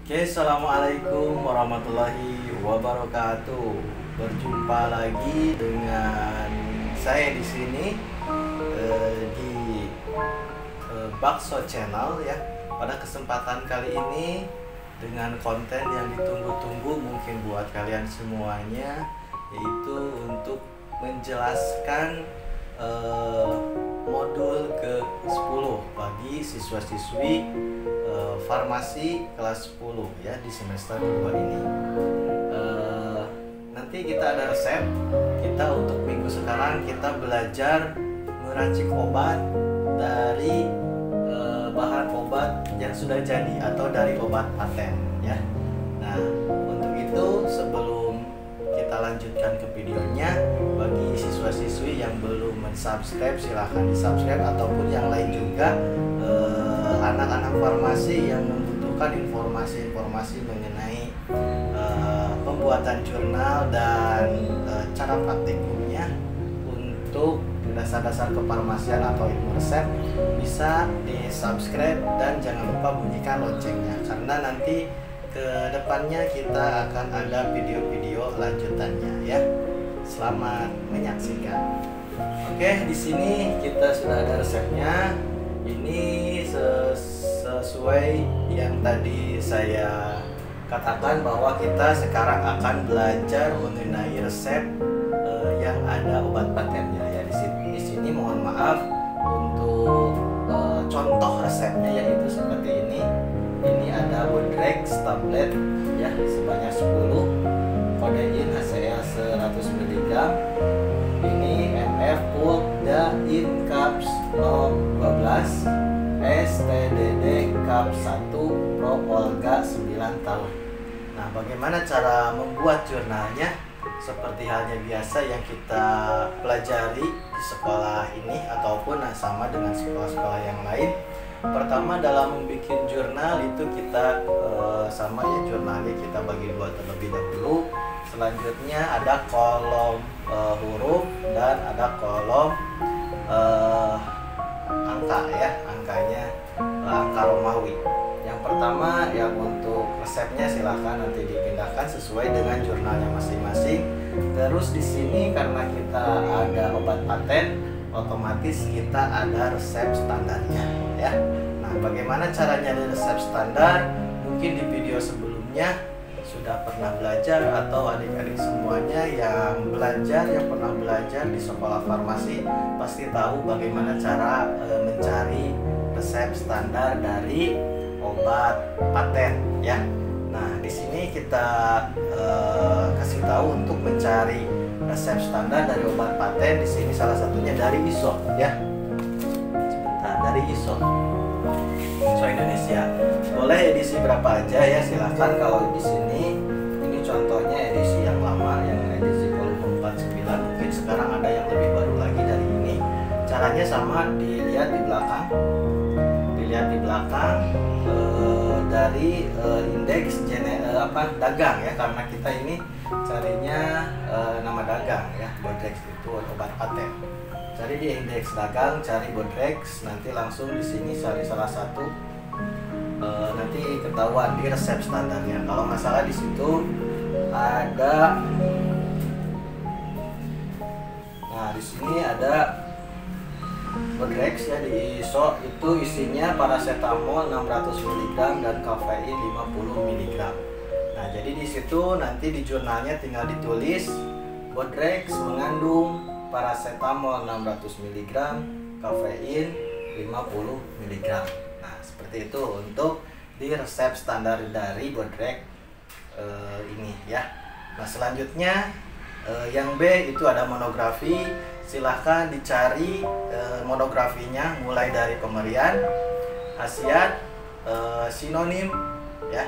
Oke, assalamualaikum warahmatullahi wabarakatuh. Berjumpa lagi dengan saya di sini di Bakso Channel ya. Pada kesempatan kali ini dengan konten yang ditunggu-tunggu mungkin buat kalian semuanya, yaitu untuk menjelaskan modul ke-10 bagi siswa-siswi farmasi kelas 10 ya di semester kedua ini. Nanti kita ada resep. Kita untuk minggu sekarang kita belajar meracik obat dari bahan obat yang sudah jadi atau dari obat paten ya. Nah, untuk itu sebelum kita lanjutkan ke videonya, bagi siswa-siswi yang belum mensubscribe silahkan di-subscribe, ataupun yang lain juga anak-anak farmasi yang membutuhkan informasi-informasi mengenai pembuatan jurnal dan cara praktikumnya untuk dasar-dasar kefarmasian atau ilmu resep, bisa di-subscribe dan jangan lupa bunyikan loncengnya, karena nanti ke depannya kita akan ada video-video lanjutannya ya. Selamat menyaksikan. Oke, di sini kita sudah ada resepnya. Ini sesuai yang tadi saya katakan bahwa kita sekarang akan belajar mengenai resep yang ada obat patennya ya. Di sini mohon maaf untuk contoh resepnya, yaitu seperti ini. Ini ada Bodrex tablet ya sebanyak 10, kodein HCl 100 mg. Ini MF Dain Caps 012, STDD Caps 1 Pro Olga 9 tahun. Nah, bagaimana cara membuat jurnalnya? Seperti halnya biasa yang kita pelajari di sekolah ini ataupun sama dengan sekolah-sekolah yang lain. Pertama, dalam membuat jurnal itu kita sama ya, jurnalnya kita bagi dua terlebih dahulu. Selanjutnya ada kolom huruf dan ada kolom angka ya, angkanya angka Romawi. Yang pertama yang untuk resepnya silahkan nanti dipindahkan sesuai dengan jurnalnya masing-masing. Terus di sini karena kita ada obat paten, otomatis kita ada resep standarnya ya. Nah, bagaimana caranya di resep standar? Mungkin di video sebelumnya sudah pernah belajar, atau adik-adik semuanya yang pernah belajar di sekolah farmasi pasti tahu bagaimana cara mencari resep standar dari obat paten ya. Nah, di sini kita kasih tahu untuk mencari resep standar dari obat paten. Di sini salah satunya dari ISO ya. Sebentar, dari ISO Indonesia. Boleh edisi berapa aja ya, silahkan. Kalau di sini ini contohnya edisi yang lama, yang edisi volume 49. Mungkin sekarang ada yang lebih baru lagi dari ini. Caranya sama, dilihat di belakang. Dari indeks dagang ya, karena kita ini carinya nama dagang ya. Bodrex itu obat paten. Cari di indeks dagang, cari Bodrex, nanti langsung di sini cari salah satu, nanti ketahuan di resep standarnya. Kalau nggak salah di situ ada, nah di sini ada Bodrex ya, di ISO itu isinya paracetamol 600 mg dan kafein 50 mg. Nah, jadi di situ nanti di jurnalnya tinggal ditulis Bodrex mengandung paracetamol 600 mg, kafein 50 mg. Nah, seperti itu untuk di resep standar dari Bodrex ini ya. Nah, selanjutnya yang B itu ada monografi. Silahkan dicari monografinya mulai dari pemberian, khasiat, sinonim ya,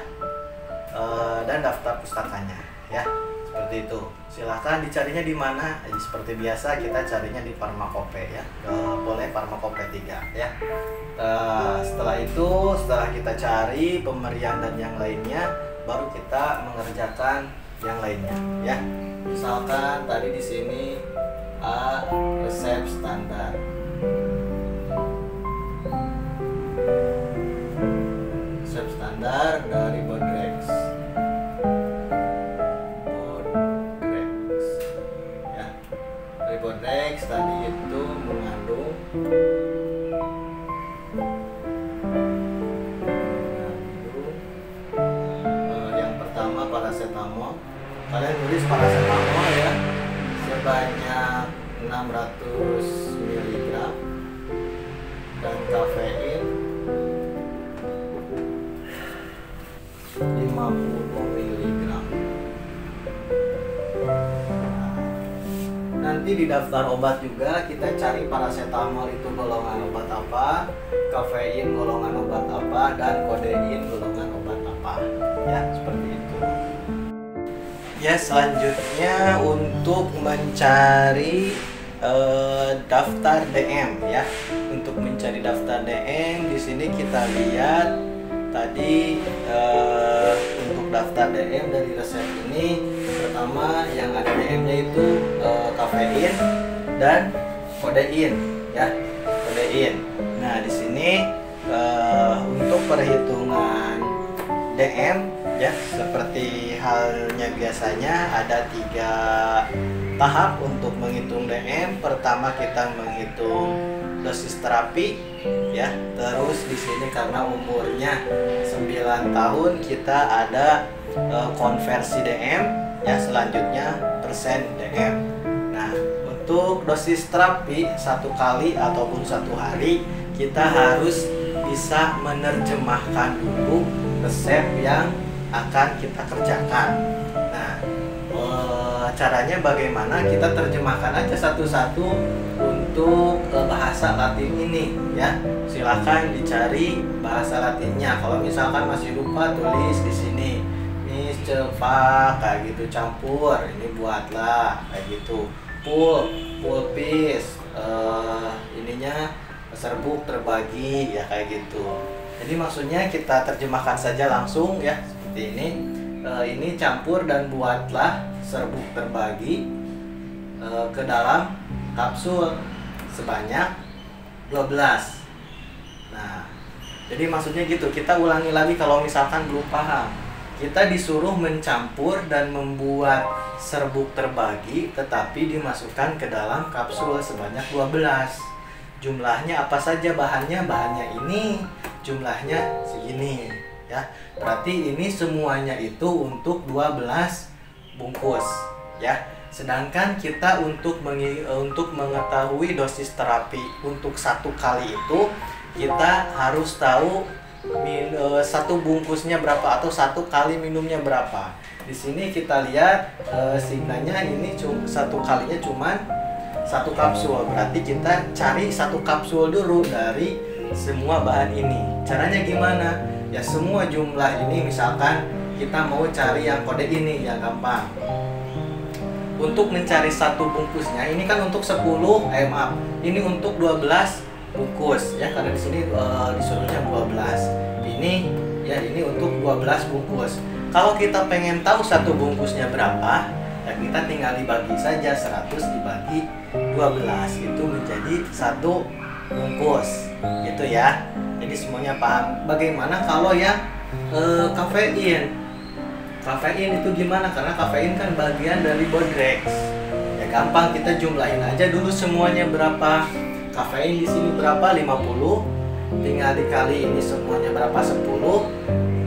dan daftar pustakanya ya. Seperti itu. Silahkan dicarinya di mana? Seperti biasa kita carinya di Farmakope ya. Boleh Farmakope 3 ya. Setelah itu, setelah kita cari pemberian dan yang lainnya, baru kita mengerjakan yang lainnya ya. Misalkan tadi di sini resep standar. Resep standar dari Bodrex. paracetamol. Kalian tulis paracetamol ya sebanyak 600 mg dan kafein 50 mg. Nanti di daftar obat juga kita cari paracetamol itu golongan obat apa, kafein golongan obat apa, dan kodein golongan obat apa. Ya, seperti itu. Ya, selanjutnya untuk mencari daftar DM ya. Untuk mencari daftar DM di sini kita lihat tadi untuk daftar DM dari resep ini pertama yang ada DM-nya itu kafein dan kodein ya, kodein. Nah, di sini untuk perhitungan DM ya seperti halnya biasanya ada 3 tahap untuk menghitung DM. Pertama kita menghitung dosis terapi ya. Terus di sini karena umurnya 9 tahun kita ada konversi DM ya, selanjutnya persen DM. Nah, untuk dosis terapi 1 kali ataupun 1 hari kita harus bisa menerjemahkan dulu resep yang akan kita kerjakan. Nah, caranya bagaimana? Kita terjemahkan aja satu-satu untuk bahasa Latin ini ya. Silakan dicari bahasa Latinnya. Kalau misalkan masih lupa, tulis di sini miscefa kayak gitu, campur ini buatlah kayak gitu, pulpis ininya serbuk terbagi ya kayak gitu. Jadi maksudnya kita terjemahkan saja langsung ya seperti ini. Ini campur dan buatlah serbuk terbagi ke dalam kapsul sebanyak 12. Nah, jadi maksudnya gitu. Kita ulangi lagi kalau misalkan belum paham. Kita disuruh mencampur dan membuat serbuk terbagi tetapi dimasukkan ke dalam kapsul sebanyak 12. Jumlahnya apa saja bahannya? Bahannya ini, jumlahnya segini ya. Berarti ini semuanya itu untuk 12 bungkus ya. Sedangkan kita untuk mengetahui dosis terapi untuk 1 kali itu kita harus tahu 1 bungkusnya berapa atau 1 kali minumnya berapa. Di sini kita lihat signanya ini 1 kalinya cuman 1 kapsul. Berarti kita cari 1 kapsul dulu dari semua bahan ini. Caranya gimana? Ya semua jumlah ini misalkan kita mau cari yang kode ini yang gampang. Untuk mencari 1 bungkusnya ini kan untuk 10, maaf. Ini untuk 12 bungkus ya, karena di sini disuruhnya 12. Ini ya ini untuk 12 bungkus. Kalau kita pengen tahu 1 bungkusnya berapa, ya kita tinggal dibagi saja 100 dibagi 12 itu menjadi 1 bungkus gitu ya. Jadi semuanya paham. Bagaimana kalau yang kafein? Kafein itu gimana? Karena kafein kan bagian dari Bodrex. Ya gampang, kita jumlahin aja dulu semuanya berapa. Kafein di sini berapa? 50. Tinggal dikali ini semuanya berapa? 10.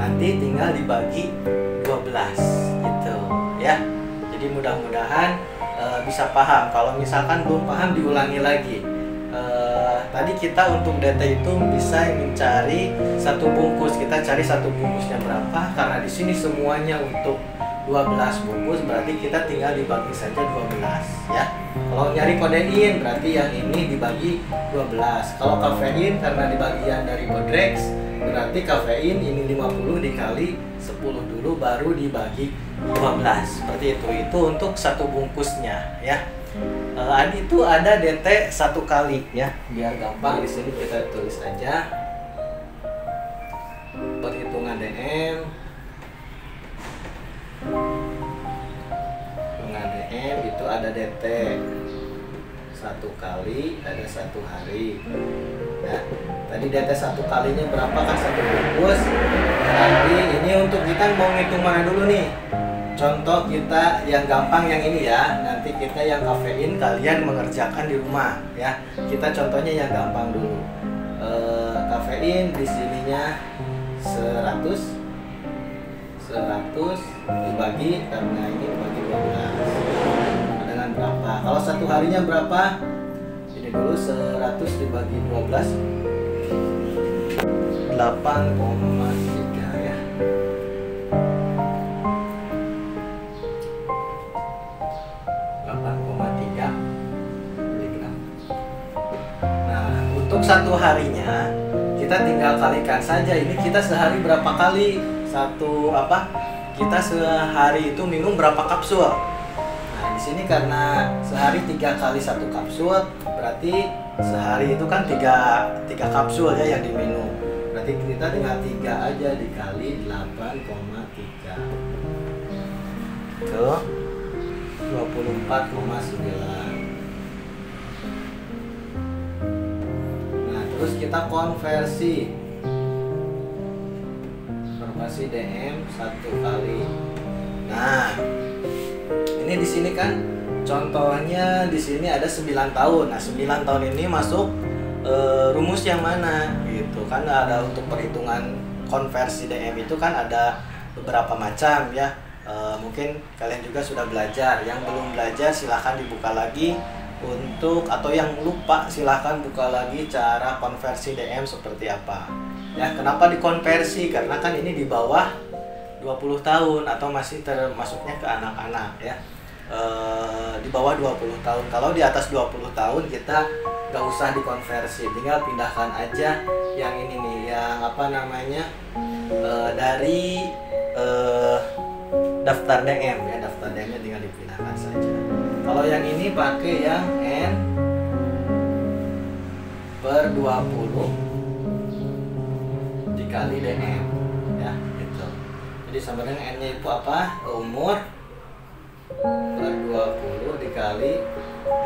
Nanti tinggal dibagi 12 gitu ya. Jadi mudah-mudahan bisa paham. Kalau misalkan belum paham diulangi lagi. Tadi kita untuk data itu bisa mencari 1 bungkus. Kita cari 1 bungkusnya berapa. Karena di sini semuanya untuk 12 bungkus, berarti kita tinggal dibagi saja 12 ya. Kalau nyari kodein berarti yang ini dibagi 12. Kalau kafein karena di bagian dari Bodrex, berarti kafein ini 50 dikali 10 dulu baru dibagi 12. Seperti itu. Itu untuk 1 bungkusnya ya. Itu ada DT 1 kali ya. Biar gampang di sini kita tulis aja. Perhitungan DM. Perhitungan DM itu ada DT 1 kali, ada 1 hari. Ya. Tadi DT 1 kalinya berapa kan 1 bungkus. Nanti ini untuk kita mau ngitung mana dulu nih? Contoh kita yang gampang yang ini ya. Nanti kita yang kafein kalian mengerjakan di rumah ya. Kita contohnya yang gampang dulu. Kafein di sininya 100 100 dibagi, karena ini bagi 12 dengan berapa? Kalau satu harinya berapa? Ini dulu 100 dibagi 12 8,3 ya. 8,3 miligram. Nah, untuk satu harinya kita tinggal kalikan saja. Ini kita sehari berapa kali kita sehari itu minum berapa kapsul. Nah, di sini karena sehari 3 kali 1 kapsul, berarti sehari itu kan 3 kapsul ya yang diminum. Berarti kita tinggal 3 aja dikali 8,3 ke 24,9. Nah, terus kita konversi DM 1 kali. Nah, ini di sini kan contohnya di sini ada 9 tahun. Nah, 9 tahun ini masuk rumus yang mana? Gitu kan, ada untuk perhitungan konversi DM itu kan ada beberapa macam ya. Mungkin kalian juga sudah belajar. Yang belum belajar silahkan dibuka lagi, atau yang lupa silahkan buka lagi cara konversi DM seperti apa. Ya, kenapa dikonversi? Karena kan ini di bawah 20 tahun atau masih termasuknya ke anak-anak ya. Di bawah 20 tahun. Kalau di atas 20 tahun kita nggak usah dikonversi, tinggal pindahkan aja yang ini nih, yang dari daftar DM ya, daftar DM-nya tinggal dipindahkan saja. Kalau yang ini pakai yang N/20 dikali DM ya, gitu. Jadi sama dengan N-nya itu apa? Umur per 20 dikali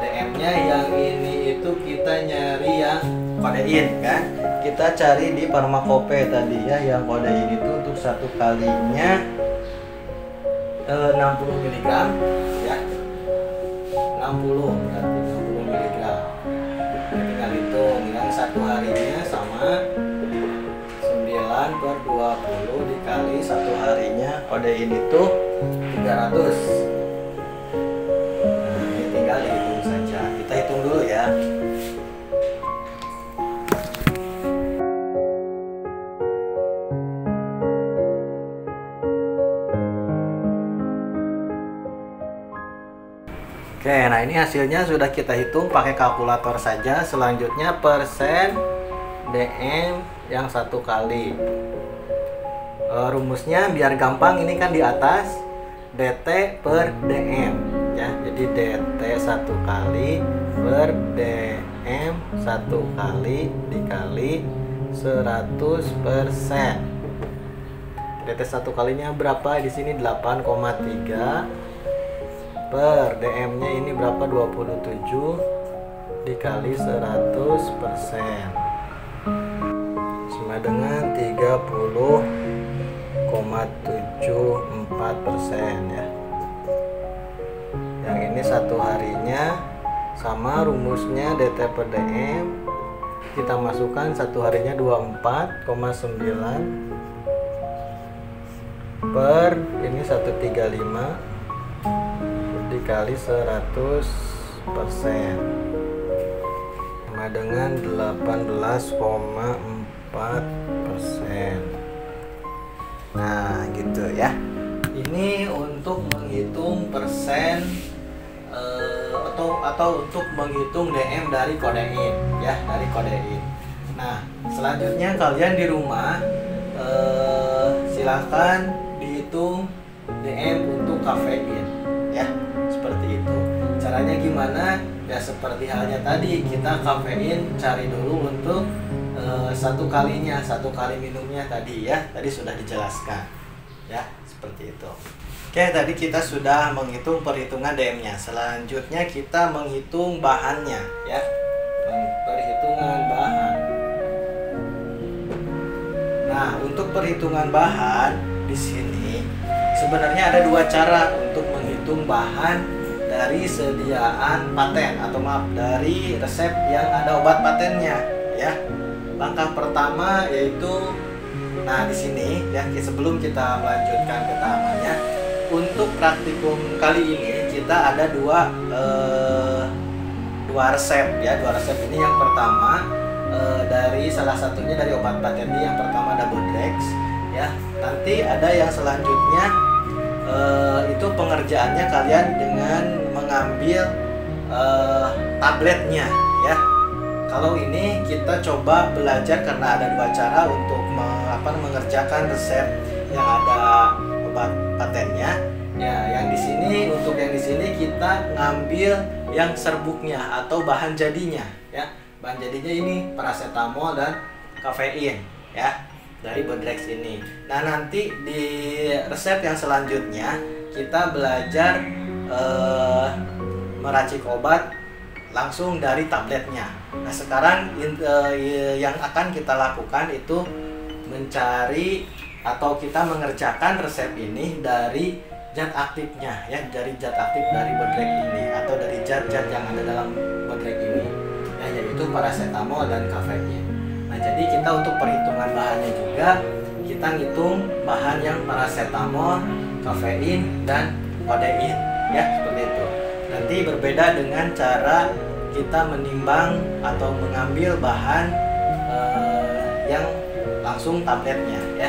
DM-nya. Yang ini itu kita nyari yang kodein kan. Kita cari di farmakope tadi ya, yang kodein itu untuk 1 kalinya 60 mg ya. 60 berarti 60 mg. Tinggal hitung yang 1 harinya sama 9/20 dikali 1 harinya, kodein itu 300. Nah, ini tinggal dihitung saja. Kita hitung dulu ya. Oke, nah ini hasilnya sudah kita hitung pakai kalkulator saja. Selanjutnya persen DM yang 1 kali. Rumusnya biar gampang, ini kan di atas DT per DM ya. Jadi DT 1 kali per DM 1 kali dikali 100%. DT 1 kalinya berapa? Di sini 8,3 per DM-nya ini berapa? 27 dikali 100% sama dengan 30,74% ya. Yang ini 1 harinya, sama rumusnya DT per DM kita masukkan 1 harinya 24,9 per ini 135 dikali 100% sama dengan 18,4%. Nah, gitu ya. Ini untuk menghitung persen atau untuk menghitung DM dari kodein ya, dari kodein. Nah, selanjutnya kalian di rumah silahkan dihitung DM untuk kafein ya, seperti itu. Caranya gimana? Ya seperti halnya tadi, kita kafein cari dulu untuk 1 kalinya, 1 kali minumnya tadi ya, tadi sudah dijelaskan ya, seperti itu. Oke, tadi kita sudah menghitung perhitungan DM-nya. Selanjutnya kita menghitung bahannya ya, perhitungan bahan. Nah, untuk perhitungan bahan di sini sebenarnya ada 2 cara untuk menghitung bahan dari sediaan paten, atau maaf, dari resep yang ada obat patennya ya. Langkah pertama yaitu Nah, di sini ya sebelum kita melanjutkan ke tahapannya, untuk praktikum kali ini kita ada dua resep ya. Dua resep ini, yang pertama dari salah satunya dari obat pateni, yang pertama ada Bodrex ya. Nanti ada yang selanjutnya itu pengerjaannya kalian dengan mengambil tabletnya ya. Kalau ini kita coba belajar karena ada dua cara untuk mengerjakan resep yang ada obat patennya ya. Yang di sini, untuk yang di sini kita ngambil yang serbuknya atau bahan jadinya ya. Bahan jadinya ini paracetamol dan kafein ya, dari Bodrex ini. Nah, nanti di resep yang selanjutnya kita belajar meracik obat langsung dari tabletnya. Nah, sekarang yang akan kita lakukan itu mencari atau kita mengerjakan resep ini dari zat aktifnya ya, dari zat aktif dari Bodrex ini atau dari zat-zat yang ada dalam Bodrex ini ya, yaitu paracetamol dan kafein. Nah, jadi kita untuk perhitungan bahannya juga kita ngitung bahan yang paracetamol, kafein dan kodein ya, seperti itu. Nanti berbeda dengan cara kita menimbang atau mengambil bahan yang langsung tabletnya ya.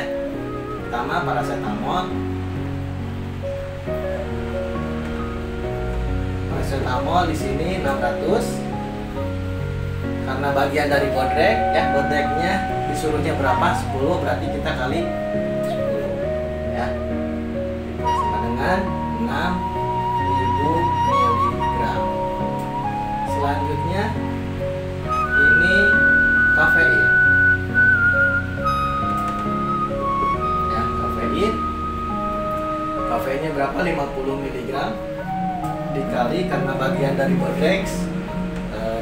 Pertama paracetamol. Paracetamol di sini 600. Karena bagian dari Bodrex ya, Bodrexnya disuruhnya berapa? 10, berarti kita kali 10 ya. Sama dengan 6.000 mg. Selanjutnya ini kafein. Ya, kafein. Kafeinnya berapa? 50 mg dikali, karena bagian dari Bodrex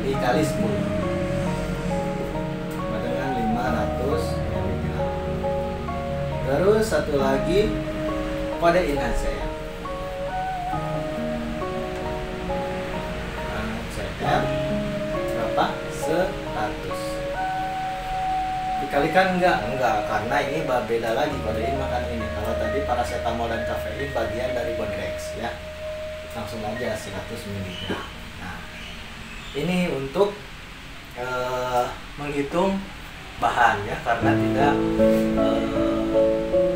dikali 10 dengan 500 mg. Terus satu lagi kodein HCl. HCl berapa? 100. Dikalikan enggak, karena ini beda lagi kodein makan ini. Kalau tadi paracetamol dan kafein bagian dari Bodrex ya. Langsung aja 100 mg. Nah, ini untuk menghitung bahan ya, karena tidak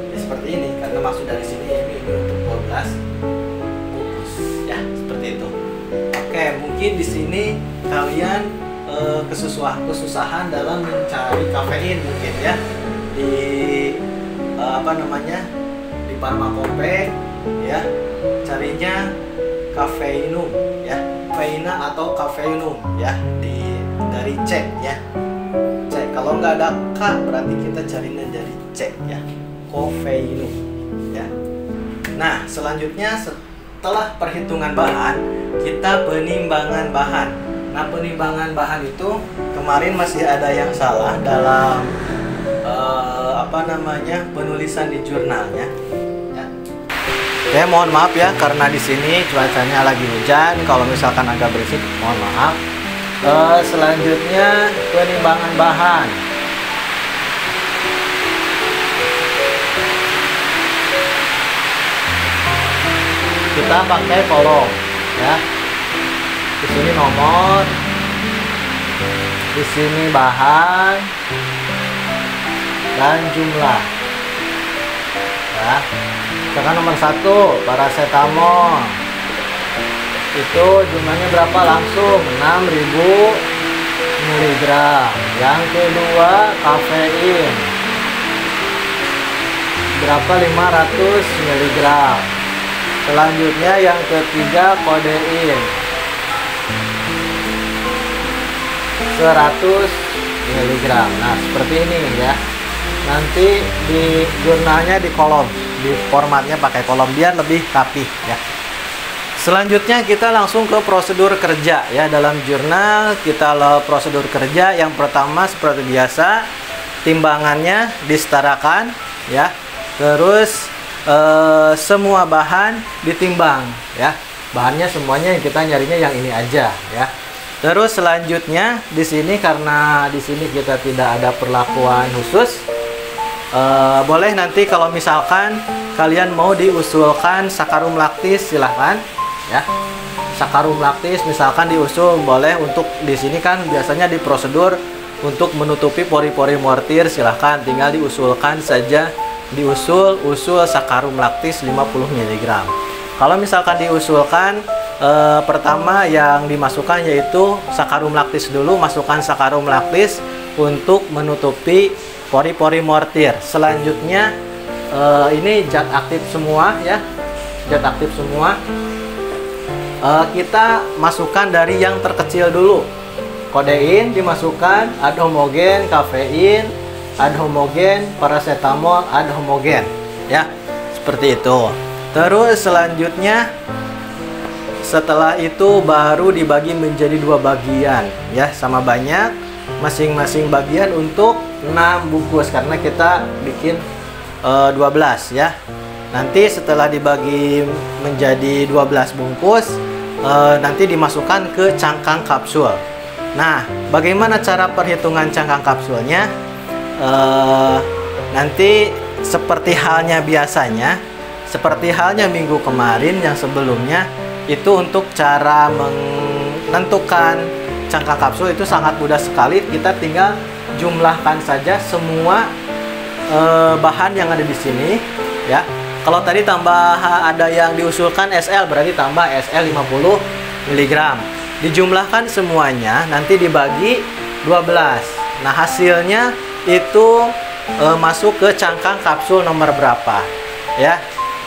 ya seperti ini, karena maksud dari sini ini untuk 12 bungkus ya, seperti itu. Oke, mungkin di sini kalian kesusahan dalam mencari kafein mungkin ya di di Farmakope ya, carinya kafeinum ya, kafeina atau kafeinum ya, dari C ya. C, kalau nggak ada K berarti kita carinya dari C ya, kafeinum ya. Nah, selanjutnya setelah perhitungan bahan, kita penimbangan bahan. Nah, penimbangan bahan itu kemarin masih ada yang salah dalam penulisan di jurnalnya. Oke, mohon maaf ya karena di sini cuacanya lagi hujan. Kalau misalkan agak berisik, mohon maaf. Selanjutnya penimbangan bahan. Kita pakai kolom ya. Di sini nomor, di sini bahan dan jumlah. Ya. Misalkan nomor 1 paracetamol itu jumlahnya berapa, langsung 6.000 mg. Yang kedua kafein berapa, 500 mg. Selanjutnya yang ketiga kodein 100 mg. Nah, seperti ini ya. Nanti di jurnalnya di kolom, di formatnya pakai kolom biar lebih rapih ya. Selanjutnya kita langsung ke prosedur kerja ya. Dalam jurnal kita prosedur kerja yang pertama seperti biasa, timbangannya disetarakan ya. Terus semua bahan ditimbang ya. Bahannya semuanya kita nyarinya yang ini aja ya. Terus selanjutnya di sini, karena di sini kita tidak ada perlakuan khusus, Boleh nanti kalau misalkan kalian mau diusulkan sakarum laktis, silahkan ya. Sakarum laktis misalkan diusul boleh. Untuk di sini kan biasanya di prosedur untuk menutupi pori-pori mortir, silahkan tinggal diusulkan saja, usul sakarum laktis 50 mg. Kalau misalkan diusulkan, pertama yang dimasukkan yaitu sakarum laktis dulu, masukkan sakarum laktis untuk menutupi pori-pori mortir. Selanjutnya ini zat aktif semua ya, zat aktif semua. Kita masukkan dari yang terkecil dulu. Kodein dimasukkan, ad homogen, kafein, ad homogen, paracetamol, ad homogen ya, seperti itu. Terus selanjutnya setelah itu baru dibagi menjadi 2 bagian ya, sama banyak masing-masing bagian untuk 6 bungkus karena kita bikin 12 ya. Nanti setelah dibagi menjadi 12 bungkus, nanti dimasukkan ke cangkang kapsul. Nah, bagaimana cara perhitungan cangkang kapsulnya? Nanti seperti halnya biasanya, seperti halnya minggu kemarin yang sebelumnya, itu untuk cara menentukan cangkang kapsul itu sangat mudah sekali. Kita tinggal jumlahkan saja semua bahan yang ada di sini ya. Kalau tadi tambah ada yang diusulkan SL, berarti tambah SL 50 mg. Dijumlahkan semuanya, nanti dibagi 12. Nah, hasilnya itu masuk ke cangkang kapsul nomor berapa ya.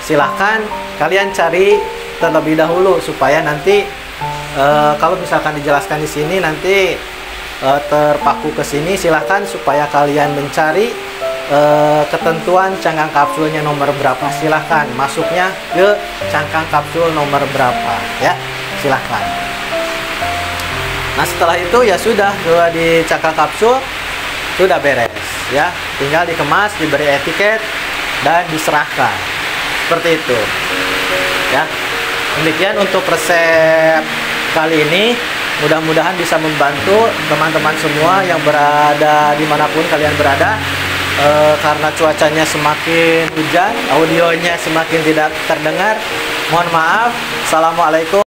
Silahkan kalian cari terlebih dahulu supaya nanti kalau misalkan dijelaskan di sini nanti terpaku ke sini. Silahkan supaya kalian mencari ketentuan cangkang kapsulnya nomor berapa, silahkan masuknya ke cangkang kapsul nomor berapa ya, silahkan. Nah, setelah itu ya sudah, di cangkang kapsul sudah beres ya, tinggal dikemas, diberi etiket dan diserahkan seperti itu ya. Demikian untuk resep kali ini, mudah-mudahan bisa membantu teman-teman semua yang berada dimanapun kalian berada. Karena cuacanya semakin hujan, audionya semakin tidak terdengar, mohon maaf. Assalamualaikum.